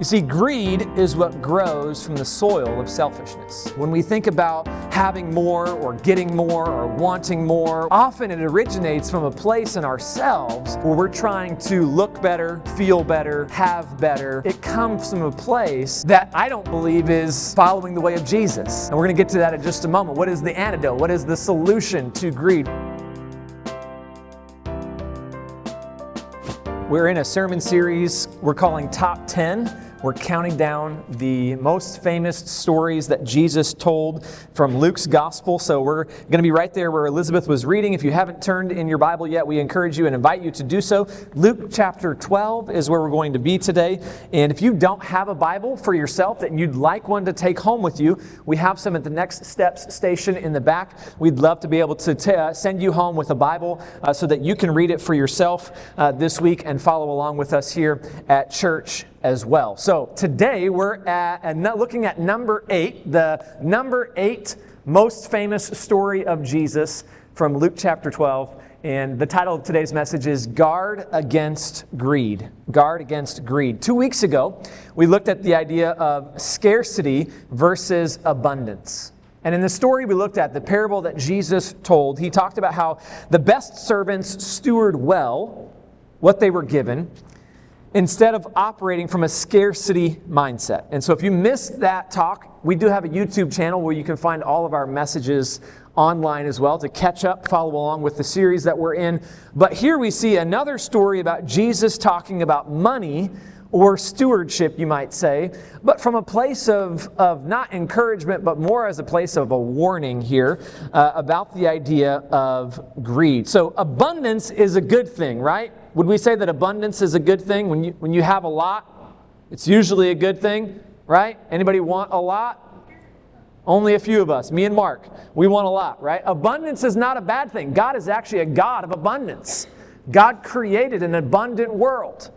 You see, greed is what grows from the soil of selfishness. When we think about having more or getting more or wanting more, often it originates from a place in ourselves where we're trying to look better, feel better, have better. It comes from a place that I don't believe is following the way of Jesus. And we're going to get to that in just a moment. What is the antidote? What is the solution to greed? We're in a sermon series we're calling Top 10. We're counting down the most famous stories that Jesus told from Luke's gospel. So we're going to be right there where Elizabeth was reading. If you haven't turned in your Bible yet, we encourage you and invite you to do so. Luke chapter 12 is where we're going to be today. And if you don't have a Bible for yourself that you'd like one to take home with you, we have some at the Next Steps station in the back. We'd love to be able to send you home with a Bible so that you can read it for yourself this week and follow along with us here at church as well. So today we're looking at number 8, the number 8 most famous story of Jesus from Luke chapter 12. And the title of today's message is Guard Against Greed. Guard Against Greed. 2 weeks ago, we looked at the idea of scarcity versus abundance. And in the story we looked at, the parable that Jesus told, he talked about how the best servants steward well what they were given, instead of operating from a scarcity mindset. And so if you missed that talk, we do have a YouTube channel where you can find all of our messages online as well to catch up, follow along with the series that we're in. But here we see another story about Jesus talking about money, or stewardship, you might say, but from a place of not encouragement, but more as a place of a warning here about the idea of greed. So abundance is a good thing, right? Would we say that abundance is a good thing? When you have a lot, it's usually a good thing, right? Anybody want a lot? Only a few of us, me and Mark, we want a lot, right? Abundance is not a bad thing. God is actually a God of abundance. God created an abundant world.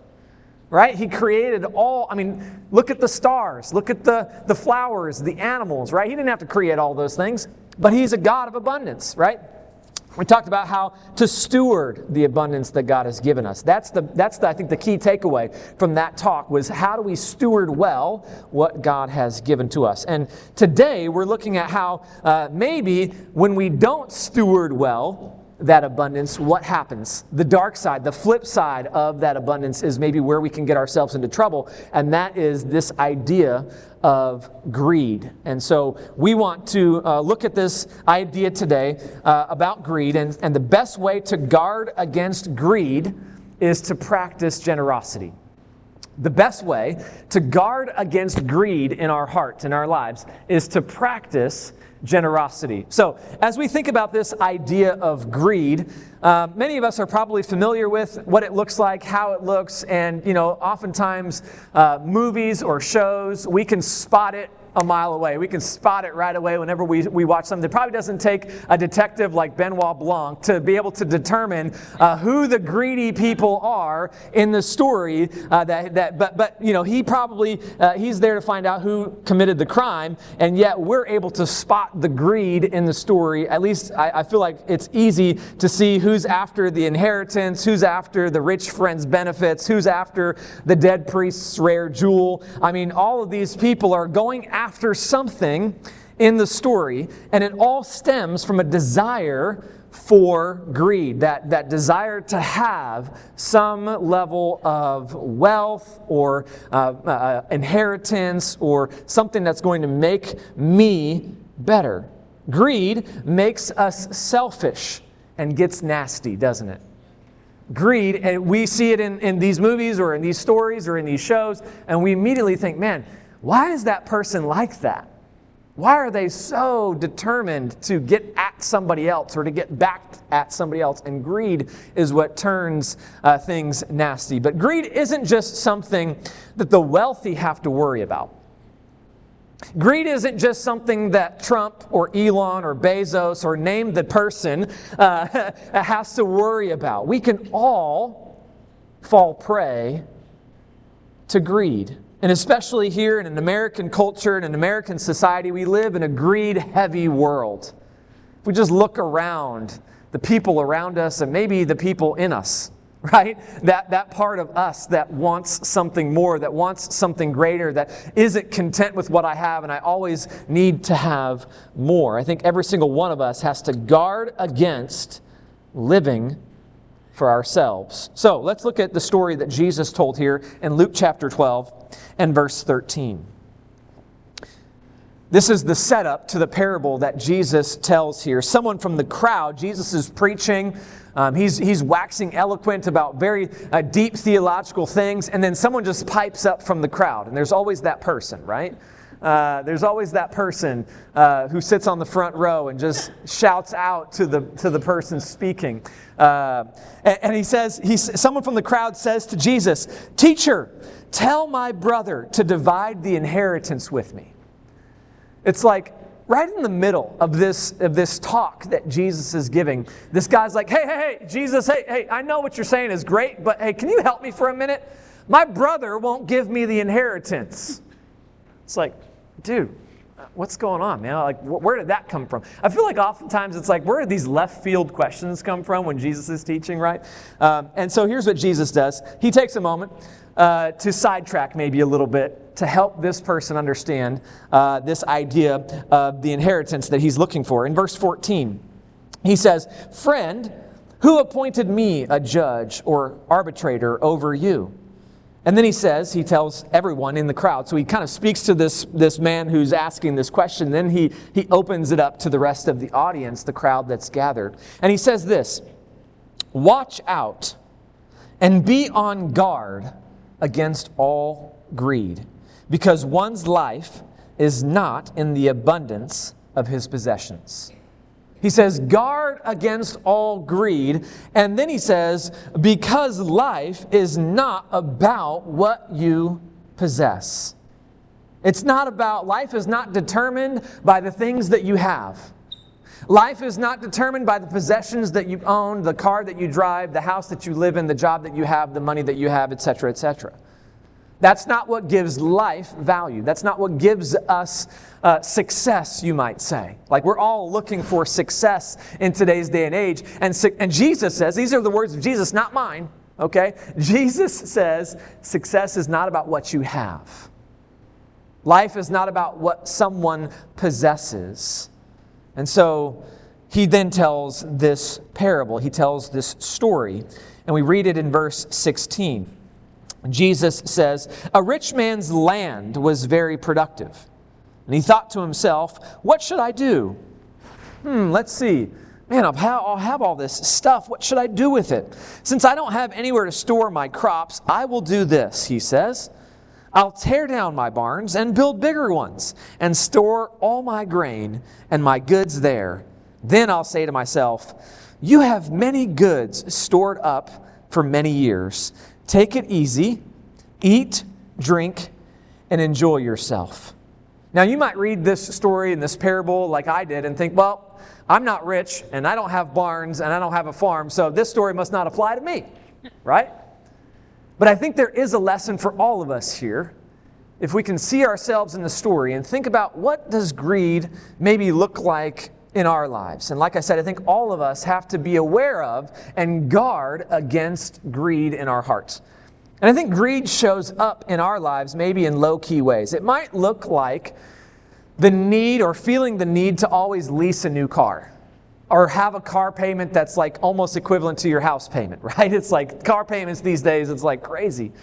Right? He created look at the stars, look at the flowers, the animals, right? He didn't have to create all those things, but He's a God of abundance, right? We talked about how to steward the abundance that God has given us. That's I think the key takeaway from that talk was how do we steward well what God has given to us. And today we're looking at how maybe when we don't steward well that abundance, what happens? The dark side, the flip side of that abundance is maybe where we can get ourselves into trouble, and that is this idea of greed. And so we want to look at this idea today about greed, and the best way to guard against greed is to practice generosity. The best way to guard against greed in our hearts, in our lives, is to practice generosity. So as we think about this idea of greed, many of us are probably familiar with what it looks like, how it looks, and oftentimes movies or shows, we can spot it a mile away. We can spot it right away whenever we watch something. It probably doesn't take a detective like Benoit Blanc to be able to determine who the greedy people are in the story. But he probably he's there to find out who committed the crime, and yet we're able to spot the greed in the story. At least I feel like it's easy to see who's after the inheritance, who's after the rich friend's benefits, who's after the dead priest's rare jewel. I mean, all of these people are going after something in the story, and it all stems from a desire for greed, that desire to have some level of wealth or inheritance or something that's going to make me better. Greed makes us selfish and gets nasty, doesn't it? Greed, and we see it in these movies or in these stories or in these shows, and we immediately think, man, why is that person like that? Why are they so determined to get at somebody else or to get back at somebody else? And greed is what turns things nasty. But greed isn't just something that the wealthy have to worry about. Greed isn't just something that Trump or Elon or Bezos or name the person has to worry about. We can all fall prey to greed. And especially here in an American culture, in an American society, we live in a greed-heavy world. If we just look around, the people around us and maybe the people in us, right? That part of us that wants something more, that wants something greater, that isn't content with what I have, and I always need to have more. I think every single one of us has to guard against living for ourselves. So let's look at the story that Jesus told here in Luke chapter 12 and verse 13. This is the setup to the parable that Jesus tells here. Someone from the crowd, Jesus is preaching. He's waxing eloquent about very deep theological things, and then someone just pipes up from the crowd. And there's always that person, right? There's always that person who sits on the front row and just shouts out to the person speaking. And someone from the crowd says to Jesus, "Teacher, tell my brother to divide the inheritance with me." It's like right in the middle of this talk that Jesus is giving, this guy's like, hey, Jesus, hey, I know what you're saying is great, but hey, can you help me for a minute? My brother won't give me the inheritance. It's like, dude, what's going on, man? Like, where did that come from? I feel like oftentimes it's like, where did these left field questions come from when Jesus is teaching, right? And so here's what Jesus does. He takes a moment to sidetrack maybe a little bit to help this person understand this idea of the inheritance that he's looking for. In verse 14, he says, "Friend, who appointed me a judge or arbitrator over you?" And then he tells everyone in the crowd. So he kind of speaks to this man who's asking this question. Then he opens it up to the rest of the audience, the crowd that's gathered. And he says this, "Watch out and be on guard against all greed, because one's life is not in the abundance of his possessions." He says, guard against all greed. And then he says, because life is not about what you possess. Life is not determined by the things that you have. Life is not determined by the possessions that you own, the car that you drive, the house that you live in, the job that you have, the money that you have, etc., etc. That's not what gives life value. That's not what gives us success, you might say. Like, we're all looking for success in today's day and age. And Jesus says, these are the words of Jesus, not mine, okay? Jesus says, success is not about what you have. Life is not about what someone possesses. And so he then tells this parable. He tells this story. And we read it in verse 16. Jesus says, "A rich man's land was very productive. And he thought to himself, what should I do? Let's see. Man, I'll have all this stuff. What should I do with it? Since I don't have anywhere to store my crops, I will do this," he says. "I'll tear down my barns and build bigger ones and store all my grain and my goods there. Then I'll say to myself, you have many goods stored up for many years. Take it easy, eat, drink, and enjoy yourself." Now, you might read this story and this parable like I did and think, well, I'm not rich and I don't have barns and I don't have a farm, so this story must not apply to me, right? But I think there is a lesson for all of us here if we can see ourselves in the story and think about what does greed maybe look like in our lives. And like I said, I think all of us have to be aware of and guard against greed in our hearts. And I think greed shows up in our lives maybe in low-key ways. It might look like the need or feeling the need to always lease a new car or have a car payment that's like almost equivalent to your house payment, right? It's like car payments these days, it's like crazy.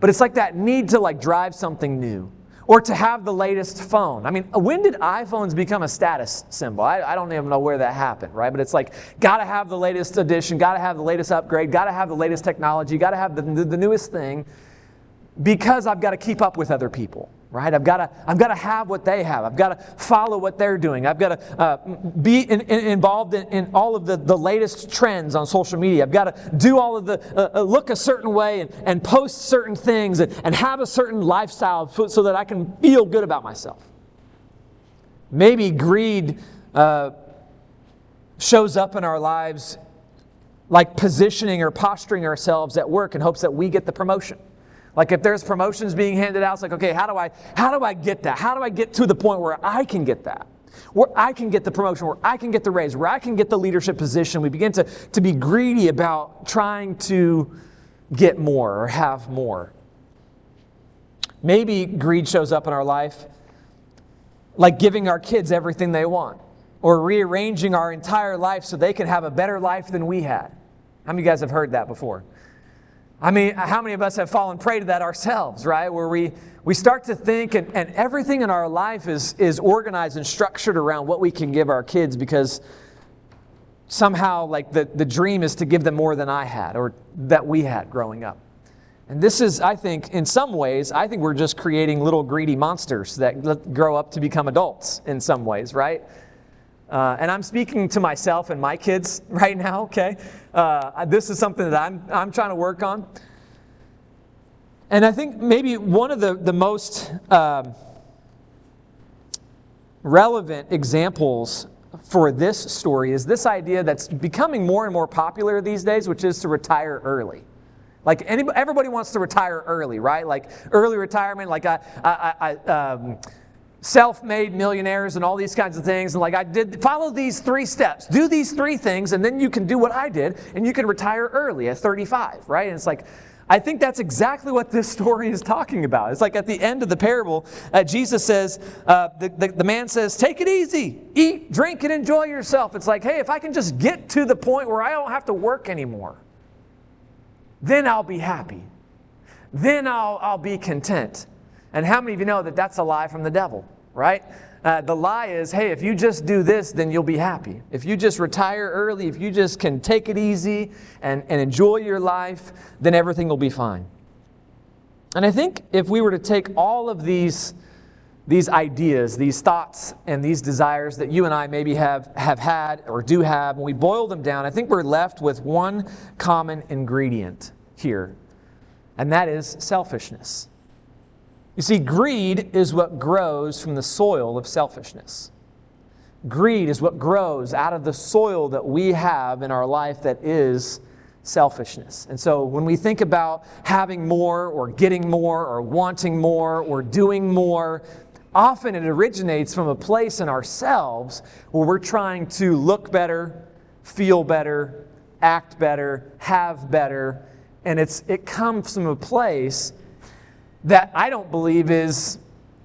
But it's like that need to like drive something new. Or to have the latest phone. I mean, when did iPhones become a status symbol? I don't even know where that happened, right? But it's like, got to have the latest edition, got to have the latest upgrade, got to have the latest technology, got to have the newest thing, because I've got to keep up with other people, right? I've got to have what they have. I've got to follow what they're doing. I've got to be involved in all of the latest trends on social media. I've got to do all of the look a certain way and post certain things and have a certain lifestyle so that I can feel good about myself. Maybe greed shows up in our lives like positioning or posturing ourselves at work in hopes that we get the promotion. Like if there's promotions being handed out, it's like, okay, how do I get that? How do I get to the point where I can get that? Where I can get the promotion, where I can get the raise, where I can get the leadership position. We begin to be greedy about trying to get more or have more. Maybe greed shows up in our life like giving our kids everything they want, or rearranging our entire life so they can have a better life than we had. How many of you guys have heard that before? I mean, how many of us have fallen prey to that ourselves, right? Where we start to think, and everything in our life is organized and structured around what we can give our kids, because somehow like the dream is to give them more than I had or that we had growing up. And this is, I think, in some ways, I think we're just creating little greedy monsters that grow up to become adults in some ways, right? And I'm speaking to myself and my kids right now, okay? This is something that I'm trying to work on. And I think maybe one of the most relevant examples for this story is this idea that's becoming more and more popular these days, which is to retire early. Like everybody wants to retire early, right? Like early retirement, like self-made millionaires and all these kinds of things. And like follow these 3 steps, do these 3 things, and then you can do what I did, and you can retire early at 35, right? And it's like, I think that's exactly what this story is talking about. It's like at the end of the parable, Jesus says, the man says, take it easy, eat, drink, and enjoy yourself. It's like, hey, if I can just get to the point where I don't have to work anymore, then I'll be happy. Then I'll be content. And how many of you know that that's a lie from the devil, right? The lie is, hey, if you just do this, then you'll be happy. If you just retire early, if you just can take it easy and enjoy your life, then everything will be fine. And I think if we were to take all of these ideas, these thoughts, and these desires that you and I maybe have had or do have, when we boil them down, I think we're left with one common ingredient here, and that is selfishness. You see, greed is what grows from the soil of selfishness. Greed is what grows out of the soil that we have in our life that is selfishness. And so when we think about having more or getting more or wanting more or doing more, often it originates from a place in ourselves where we're trying to look better, feel better, act better, have better, and it comes from a place that I don't believe is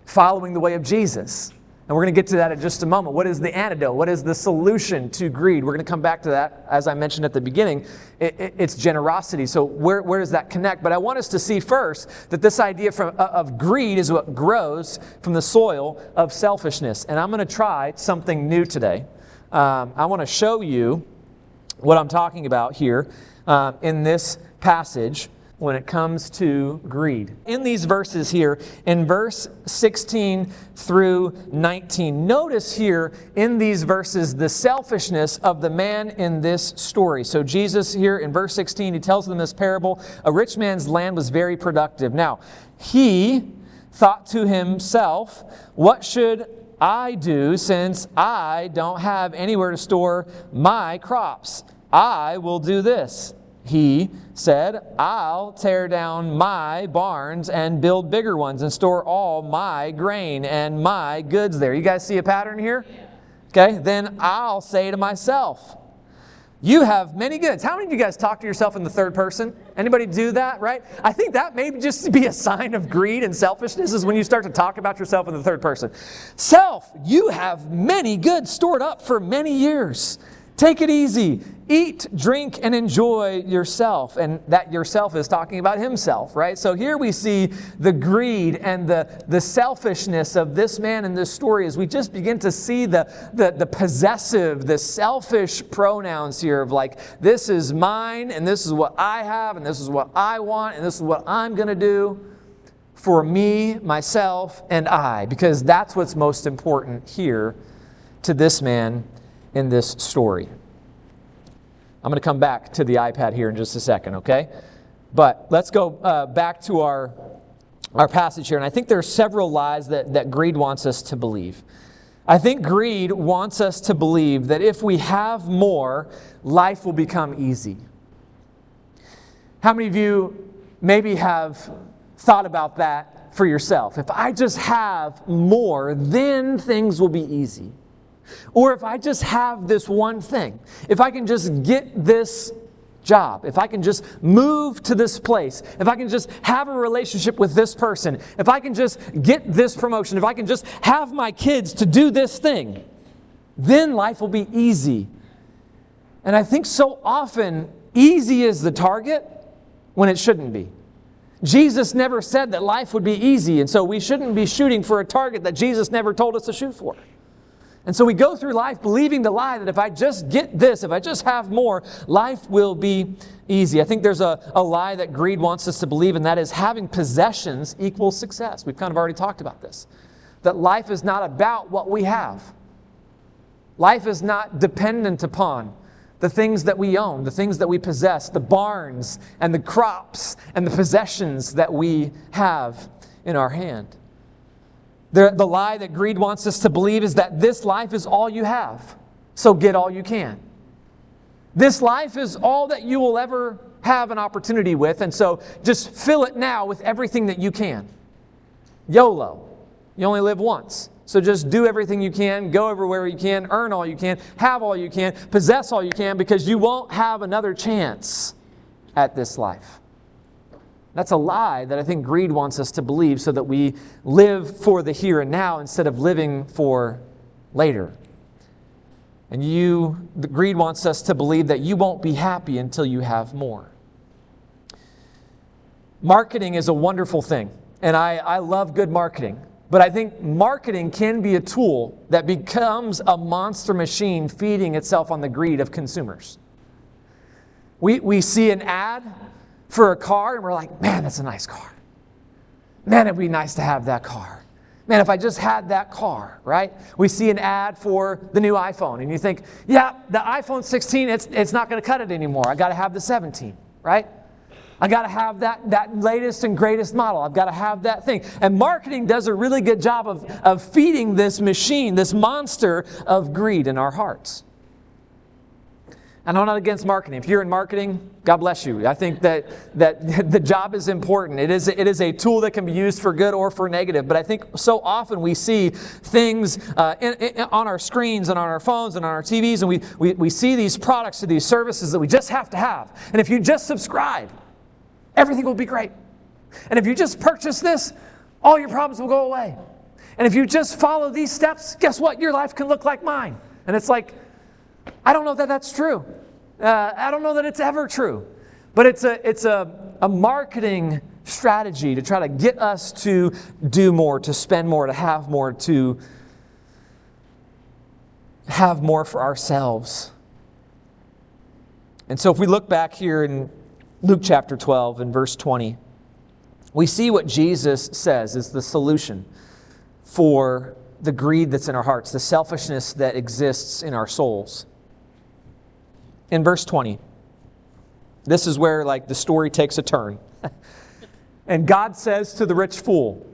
following the way of Jesus. And we're going to get to that in just a moment. What is the antidote? What is the solution to greed? We're going to come back to that, as I mentioned at the beginning. It's generosity. So where does that connect? But I want us to see first that this idea of greed is what grows from the soil of selfishness. And I'm going to try something new today. I want to show you what I'm talking about here in this passage when it comes to greed. In these verses here, in verse 16 through 19, notice here in these verses the selfishness of the man in this story. So Jesus here in verse 16, he tells them this parable. A rich man's land was very productive. Now, he thought to himself, what should I do since I don't have anywhere to store my crops? I will do this. He said, I'll tear down my barns and build bigger ones and store all my grain and my goods there. You guys see a pattern here? Okay, then I'll say to myself, you have many goods. How many of you guys talk to yourself in the third person? Anybody do that, right? I think that may just be a sign of greed and selfishness is when you start to talk about yourself in the third person. Self, you have many goods stored up for many years. Take it easy. Eat, drink, and enjoy yourself. And that yourself is talking about himself, right? So here we see the greed and the selfishness of this man in this story as we just begin to see the possessive, the selfish pronouns here of like, this is mine, and this is what I have, and this is what I want, and this is what I'm going to do for me, myself, and I. Because that's what's most important here to this man in this story. I'm going to come back to the iPad here in just a second, okay? But let's go back to our passage here. And I think there are several lies that greed wants us to believe. I think greed wants us to believe that if we have more, life will become easy. How many of you maybe have thought about that for yourself? If I just have more, then things will be easy. Or if I just have this one thing, if I can just get this job, if I can just move to this place, if I can just have a relationship with this person, if I can just get this promotion, if I can just have my kids to do this thing, then life will be easy. And I think so often, easy is the target when it shouldn't be. Jesus never said that life would be easy, and so we shouldn't be shooting for a target that Jesus never told us to shoot for. And so we go through life believing the lie that if I just get this, if I just have more, life will be easy. I think there's a lie that greed wants us to believe, and that is having possessions equals success. We've kind of already talked about this. That life is not about what we have. Life is not dependent upon the things that we own, the things that we possess, the barns and the crops and the possessions that we have in our hand. The lie that greed wants us to believe is that this life is all you have, so get all you can. This life is all that you will ever have an opportunity with, and so just fill it now with everything that you can. YOLO. You only live once. So just do everything you can, go everywhere you can, earn all you can, have all you can, possess all you can, because you won't have another chance at this life. That's a lie that I think greed wants us to believe so that we live for the here and now instead of living for later. And the greed wants us to believe that you won't be happy until you have more. Marketing is a wonderful thing, and I love good marketing. But I think marketing can be a tool that becomes a monster machine feeding itself on the greed of consumers. We see an ad for a car and we're like, man, that's a nice car. Man, it'd be nice to have that car. Man, if I just had that car, right? We see an ad for the new iPhone and you think, yeah, the iPhone 16, it's not going to cut it anymore. I got to have the 17, right? I got to have that latest and greatest model. I've got to have that thing. And marketing does a really good job of feeding this machine, this monster of greed in our hearts. And I'm not against marketing. If you're in marketing, God bless you. I think that the job is important. It is a tool that can be used for good or for negative. But I think so often we see things on our screens and on our phones and on our TVs, and we see these products or these services that we just have to have. And if you just subscribe, everything will be great. And if you just purchase this, all your problems will go away. And if you just follow these steps, guess what? Your life can look like mine. And it's like, I don't know that that's true. I don't know that it's ever true. But it's a marketing strategy to try to get us to do more, to spend more, to have more for ourselves. And so if we look back here in Luke chapter 12 and verse 20, we see what Jesus says is the solution for the greed that's in our hearts, the selfishness that exists in our souls. In verse 20, this is where the story takes a turn. And God says to the rich fool,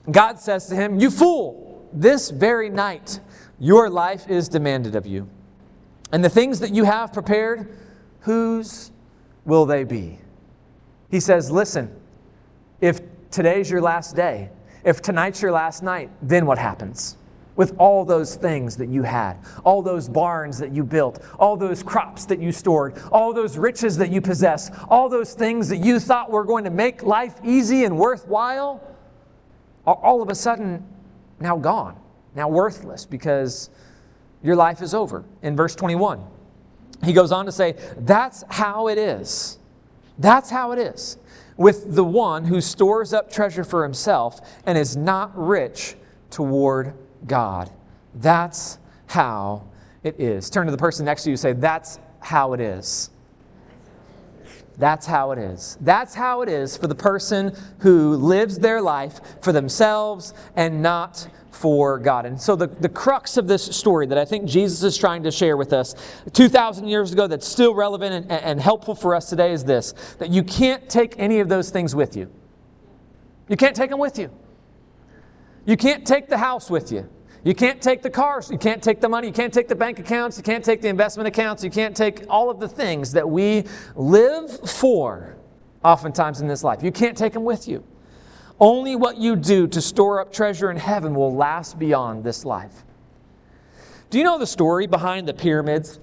God says to him, "You fool, this very night your life is demanded of you. And the things that you have prepared, whose will they be?" He says, listen, if today's your last day, if tonight's your last night, then what happens? With all those things that you had, all those barns that you built, all those crops that you stored, all those riches that you possess, all those things that you thought were going to make life easy and worthwhile, are all of a sudden now gone, now worthless, because your life is over. In verse 21, he goes on to say, that's how it is. That's how it is with the one who stores up treasure for himself and is not rich toward God. That's how it is. Turn to the person next to you and say, that's how it is. That's how it is. That's how it is for the person who lives their life for themselves and not for God. And so the crux of this story that I think Jesus is trying to share with us 2,000 years ago that's still relevant and helpful for us today is this, that you can't take any of those things with you. You can't take them with you. You can't take the house with you. You can't take the cars. You can't take the money. You can't take the bank accounts. You can't take the investment accounts. You can't take all of the things that we live for oftentimes in this life. You can't take them with you. Only what you do to store up treasure in heaven will last beyond this life. Do you know the story behind the pyramids?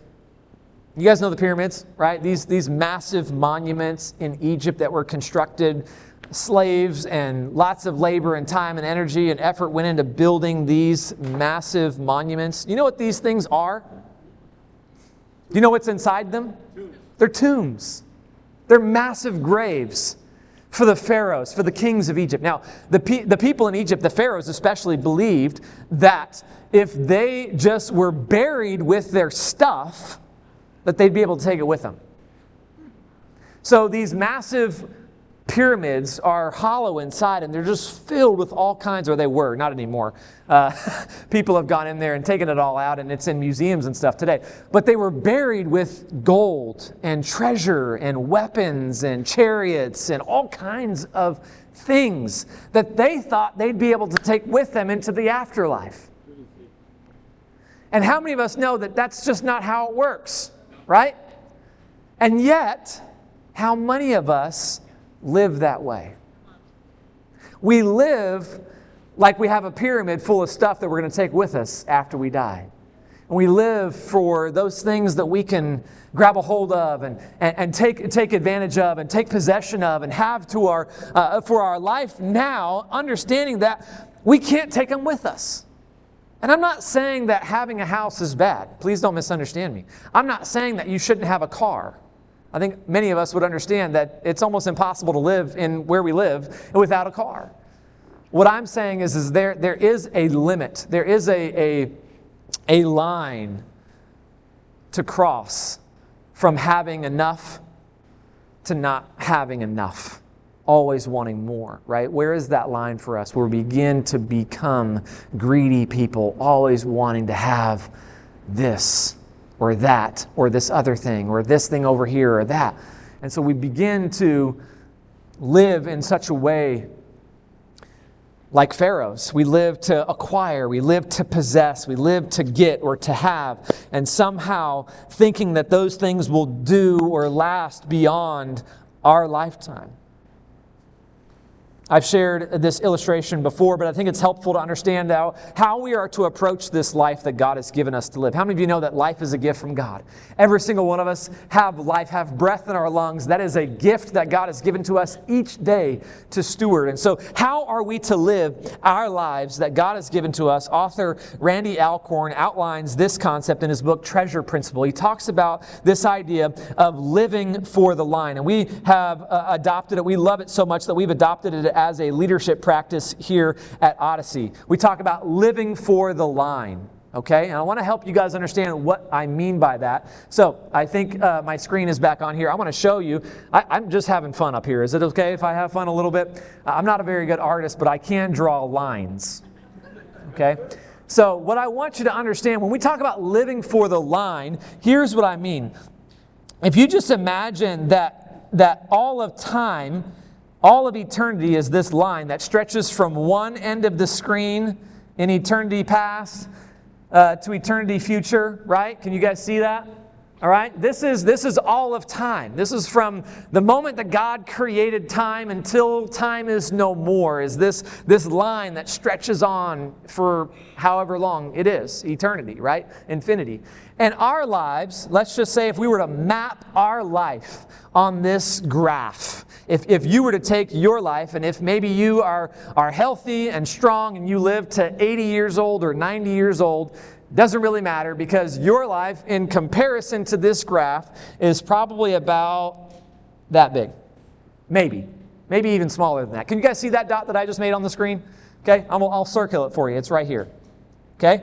You guys know the pyramids, right? These massive monuments in Egypt that were constructed. Slaves and lots of labor and time and energy and effort went into building these massive monuments. You know what these things are? You know what's inside them? They're tombs. They're massive graves for the pharaohs, for the kings of Egypt. Now, the people in Egypt, the pharaohs especially, believed that if they just were buried with their stuff, that they'd be able to take it with them. So these massive pyramids are hollow inside, and they're just filled with all kinds, or they were, not anymore. People have gone in there and taken it all out, and it's in museums and stuff today. But they were buried with gold and treasure and weapons and chariots and all kinds of things that they thought they'd be able to take with them into the afterlife. And how many of us know that that's just not how it works, right? And yet, how many of us live that way? We live like we have a pyramid full of stuff that we're going to take with us after we die. And we live for those things that we can grab a hold of and take advantage of and take possession of and have to for our life now, understanding that we can't take them with us. And I'm not saying that having a house is bad. Please don't misunderstand me. I'm not saying that you shouldn't have a car. I think many of us would understand that it's almost impossible to live in where we live without a car. What I'm saying is there is a limit. There is a line to cross from having enough to not having enough. Always wanting more, right? Where is that line for us where we begin to become greedy people, always wanting to have this or that, or this other thing, or this thing over here, or that. And so we begin to live in such a way like pharaohs. We live to acquire, we live to possess, we live to get or to have, and somehow thinking that those things will do or last beyond our lifetime. I've shared this illustration before, but I think it's helpful to understand how we are to approach this life that God has given us to live. How many of you know that life is a gift from God? Every single one of us have life, have breath in our lungs. That is a gift that God has given to us each day to steward. And so how are we to live our lives that God has given to us? Author Randy Alcorn outlines this concept in his book, Treasure Principle. He talks about this idea of living for the line. And we have adopted it. We love it so much that we've adopted it as a leadership practice here at Odyssey. We talk about living for the line, okay? And I want to help you guys understand what I mean by that. So I think my screen is back on here. I want to show you. I'm just having fun up here. Is it okay if I have fun a little bit? I'm not a very good artist, but I can draw lines, okay? So what I want you to understand, when we talk about living for the line, here's what I mean. If you just imagine that all of time, all of eternity is this line that stretches from one end of the screen in eternity past to eternity future, right? Can you guys see that? All right? This is all of time. This is from the moment that God created time until time is no more, is this line that stretches on for however long it is, eternity, right? Infinity. And our lives, let's just say if we were to map our life on this graph, if you were to take your life, and if maybe you are healthy and strong and you live to 80 years old or 90 years old, doesn't really matter, because your life in comparison to this graph is probably about that big. Maybe even smaller than that. Can you guys see that dot that I just made on the screen? Okay, I'll circle it for you. It's right here. Okay?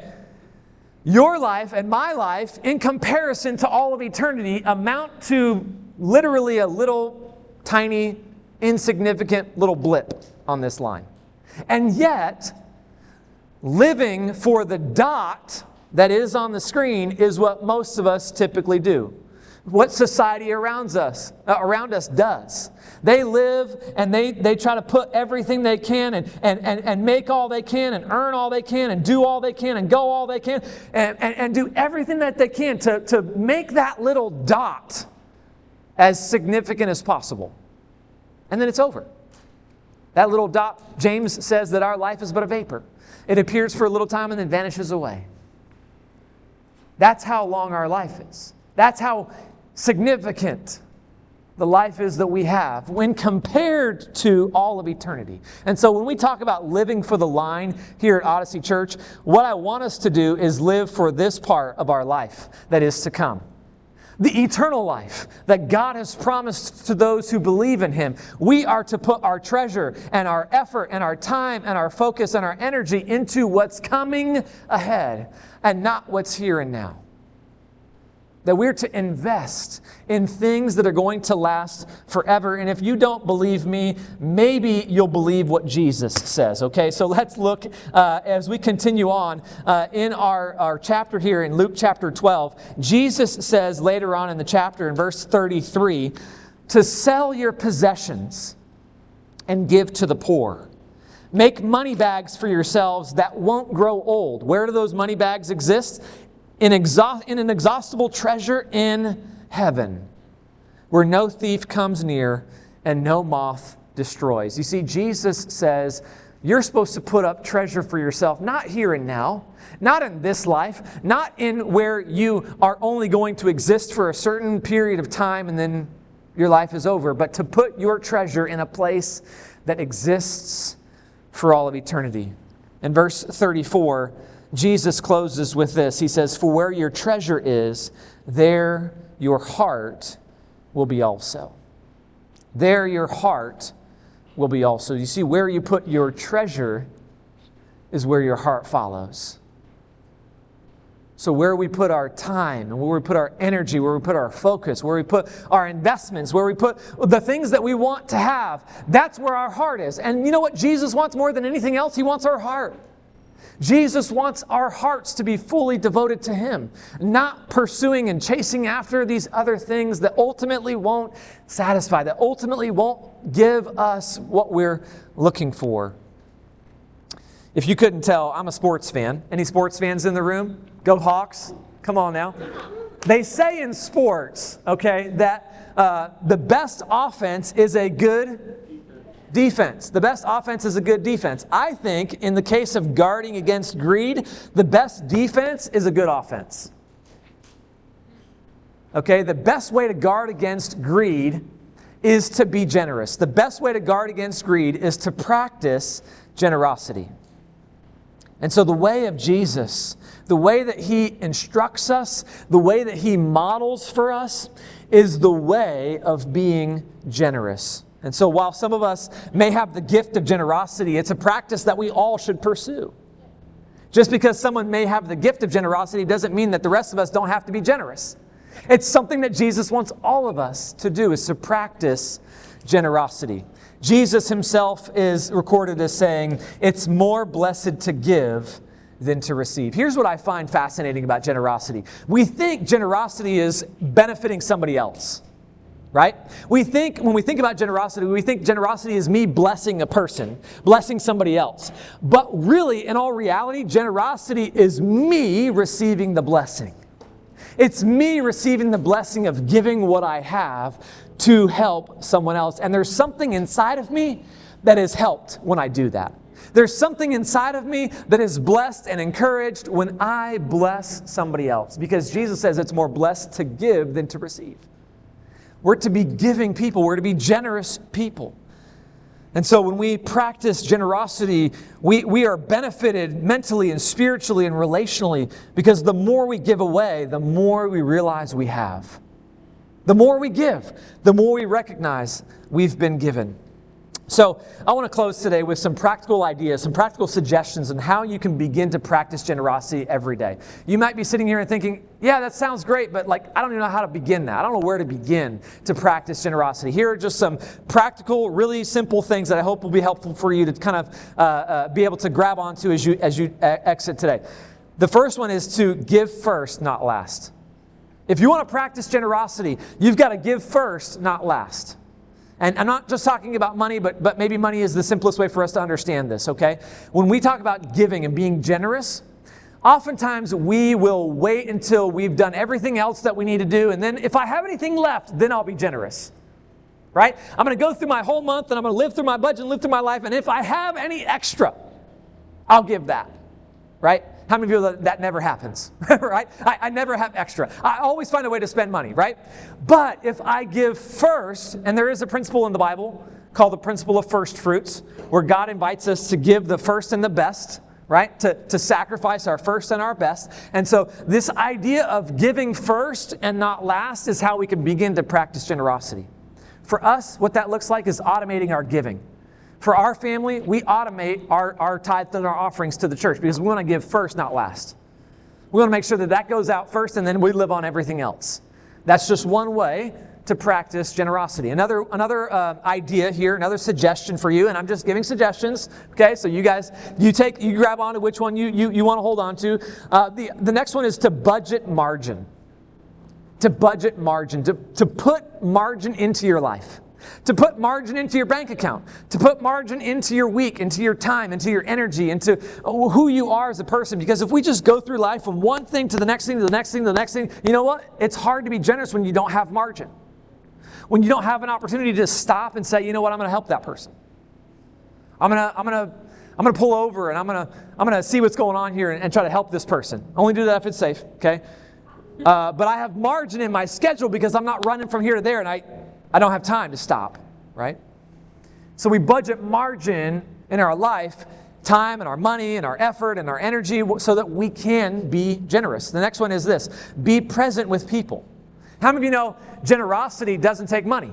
Your life and my life in comparison to all of eternity amount to literally a little tiny, insignificant little blip on this line. And yet, living for the dot that is on the screen is what most of us typically do. What society around us does. They live and they try to put everything they can and make all they can and earn all they can and do all they can and go all they can and do everything that they can to make that little dot as significant as possible. And then it's over. That little dot, James says that our life is but a vapor. It appears for a little time and then vanishes away. That's how long our life is. That's how significant the life is that we have when compared to all of eternity. And so when we talk about living for the line here at Odyssey Church, what I want us to do is live for this part of our life that is to come. The eternal life that God has promised to those who believe in Him. We are to put our treasure and our effort and our time and our focus and our energy into what's coming ahead and not what's here and now. That we're to invest in things that are going to last forever. And if you don't believe me, maybe you'll believe what Jesus says. Okay, so let's look as we continue on in our chapter here in Luke chapter 12. Jesus says later on in the chapter in verse 33, to sell your possessions and give to the poor. Make money bags for yourselves that won't grow old. Where do those money bags exist? In an inexhaustible treasure in heaven, where no thief comes near and no moth destroys. You see, Jesus says you're supposed to put up treasure for yourself, not here and now, not in this life, not in where you are only going to exist for a certain period of time and then your life is over, but to put your treasure in a place that exists for all of eternity. In verse 34, Jesus closes with this. He says, for where your treasure is, there your heart will be also. There your heart will be also. You see, where you put your treasure is where your heart follows. So where we put our time, and where we put our energy, where we put our focus, where we put our investments, where we put the things that we want to have, that's where our heart is. And you know what Jesus wants more than anything else? He wants our heart. Jesus wants our hearts to be fully devoted to Him, not pursuing and chasing after these other things that ultimately won't satisfy, that ultimately won't give us what we're looking for. If you couldn't tell, I'm a sports fan. Any sports fans in the room? Go Hawks. Come on now. They say in sports, okay, that the best offense is a good defense. The best offense is a good defense. I think in the case of guarding against greed, the best defense is a good offense. Okay, the best way to guard against greed is to be generous. The best way to guard against greed is to practice generosity. And so the way of Jesus, the way that He instructs us, the way that He models for us, is the way of being generous. And so while some of us may have the gift of generosity, it's a practice that we all should pursue. Just because someone may have the gift of generosity doesn't mean that the rest of us don't have to be generous. It's something that Jesus wants all of us to do, is to practice generosity. Jesus Himself is recorded as saying, it's more blessed to give than to receive. Here's what I find fascinating about generosity. We think generosity is benefiting somebody else. Right? When we think about generosity, we think generosity is me blessing a person, blessing somebody else. But really, in all reality, generosity is me receiving the blessing. It's me receiving the blessing of giving what I have to help someone else. And there's something inside of me that is helped when I do that. There's something inside of me that is blessed and encouraged when I bless somebody else. Because Jesus says it's more blessed to give than to receive. We're to be giving people. We're to be generous people. And so when we practice generosity, we are benefited mentally and spiritually and relationally, because the more we give away, the more we realize we have. The more we give, the more we recognize we've been given. So I want to close today with some practical ideas, some practical suggestions on how you can begin to practice generosity every day. You might be sitting here and thinking, yeah, that sounds great, but I don't even know how to begin that. I don't know where to begin to practice generosity. Here are just some practical, really simple things that I hope will be helpful for you to kind of be able to grab onto as you exit today. The first one is to give first, not last. If you want to practice generosity, you've got to give first, not last. And I'm not just talking about money, but maybe money is the simplest way for us to understand this, okay? When we talk about giving and being generous, oftentimes we will wait until we've done everything else that we need to do, and then if I have anything left, then I'll be generous, right? I'm going to go through my whole month, and I'm going to live through my budget and live through my life, and if I have any extra, I'll give that, right? How many of you know that never happens, right? I never have extra. I always find a way to spend money, right? But if I give first, and there is a principle in the Bible called the principle of first fruits, where God invites us to give the first and the best, right? To sacrifice our first and our best. And so this idea of giving first and not last is how we can begin to practice generosity. For us, what that looks like is automating our giving. For our family, we automate our tithes and our offerings to the church because we want to give first, not last. We want to make sure that goes out first and then we live on everything else. That's just one way to practice generosity. Another idea here, another suggestion for you, and I'm just giving suggestions, okay? So you guys, you grab onto which one you want to hold on to. The next one is to budget margin. To budget margin, to put margin into your life. To put margin into your bank account, to put margin into your week, into your time, into your energy, into who you are as a person. Because if we just go through life from one thing to the next thing, to the next thing, to the next thing, you know what? It's hard to be generous when you don't have margin. When you don't have an opportunity to stop and say, you know what, I'm going to help that person. I'm going to pull over and I'm going to see what's going on here and try to help this person. Only do that if it's safe, okay? But I have margin in my schedule because I'm not running from here to there and I don't have time to stop, right? So we budget margin in our life, time and our money and our effort and our energy so that we can be generous. The next one is this: be present with people. How many of you know generosity doesn't take money?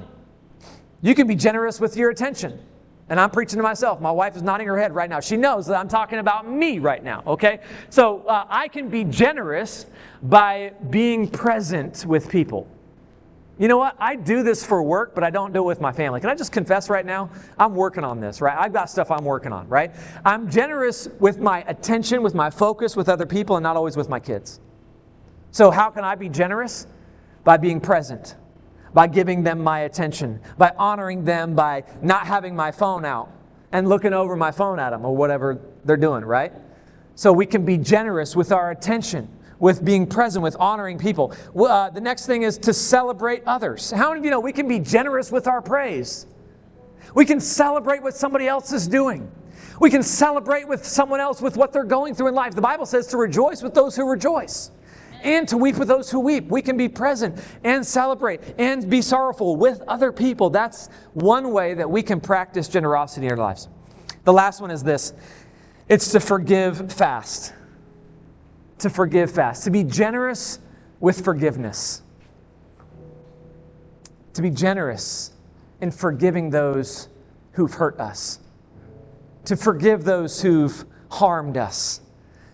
You can be generous with your attention. And I'm preaching to myself. My wife is nodding her head right now. She knows that I'm talking about me right now, okay? So I can be generous by being present with people. You know what? I do this for work, but I don't do it with my family. Can I just confess right now? I'm working on this, right? I've got stuff I'm working on, right? I'm generous with my attention, with my focus, with other people, and not always with my kids. So how can I be generous? By being present, by giving them my attention, by honoring them, by not having my phone out and looking over my phone at them or whatever they're doing, right? So we can be generous with our attention, with being present, with honoring people. The next thing is to celebrate others. How many of you know we can be generous with our praise? We can celebrate what somebody else is doing. We can celebrate with someone else with what they're going through in life. The Bible says to rejoice with those who rejoice and to weep with those who weep. We can be present and celebrate and be sorrowful with other people. That's one way that we can practice generosity in our lives. The last one is this: it's to forgive fast. To forgive fast. To be generous with forgiveness. To be generous in forgiving those who've hurt us. To forgive those who've harmed us.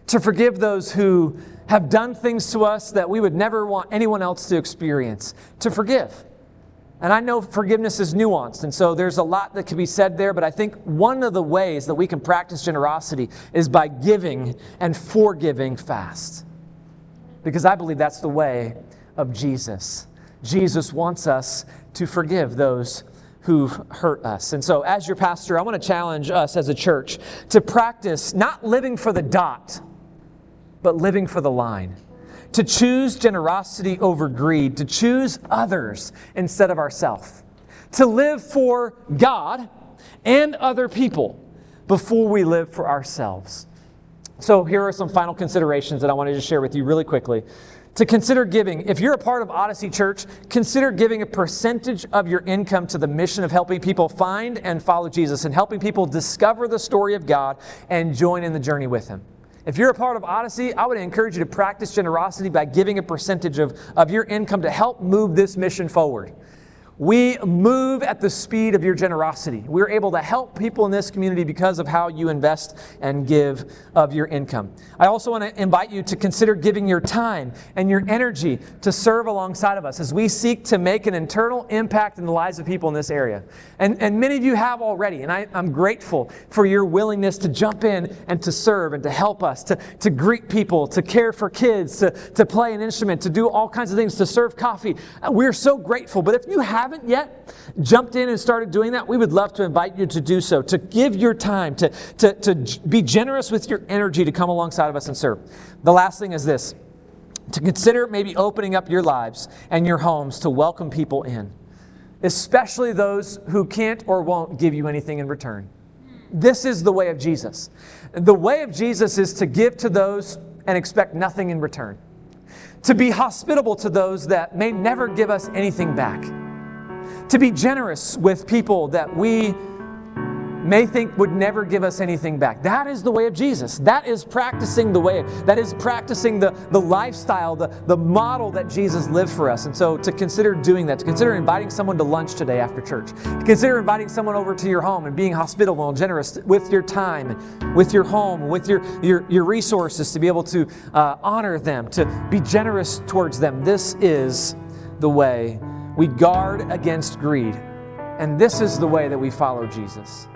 To forgive those who have done things to us that we would never want anyone else to experience. To forgive. And I know forgiveness is nuanced, and so there's a lot that can be said there, but I think one of the ways that we can practice generosity is by giving and forgiving fast. Because I believe that's the way of Jesus. Jesus wants us to forgive those who've hurt us. And so as your pastor, I want to challenge us as a church to practice not living for the dot, but living for the line. To choose generosity over greed. To choose others instead of ourselves. To live for God and other people before we live for ourselves. So here are some final considerations that I wanted to share with you really quickly. To consider giving, if you're a part of Odyssey Church, consider giving a percentage of your income to the mission of helping people find and follow Jesus and helping people discover the story of God and join in the journey with Him. If you're a part of Odyssey, I would encourage you to practice generosity by giving a percentage of your income to help move this mission forward. We move at the speed of your generosity. We're able to help people in this community because of how you invest and give of your income. I also want to invite you to consider giving your time and your energy to serve alongside of us as we seek to make an internal impact in the lives of people in this area. And many of you have already, and I'm grateful for your willingness to jump in and to serve and to help us, to greet people, to care for kids, to play an instrument, to do all kinds of things, to serve coffee. We're so grateful. But if you haven't yet jumped in and started doing that, we would love to invite you to do so, to give your time, to be generous with your energy to come alongside of us and serve. The last thing is this: to consider maybe opening up your lives and your homes to welcome people in, especially those who can't or won't give you anything in return. This is the way of Jesus. The way of Jesus is to give to those and expect nothing in return. To be hospitable to those that may never give us anything back. To be generous with people that we may think would never give us anything back. That is the way of Jesus. That is practicing the way. That is practicing the lifestyle, the model that Jesus lived for us. And so to consider doing that, to consider inviting someone to lunch today after church, to consider inviting someone over to your home and being hospitable and generous with your time, with your home, with your resources, to be able to honor them, to be generous towards them. This is the way we guard against greed. And this is the way that we follow Jesus.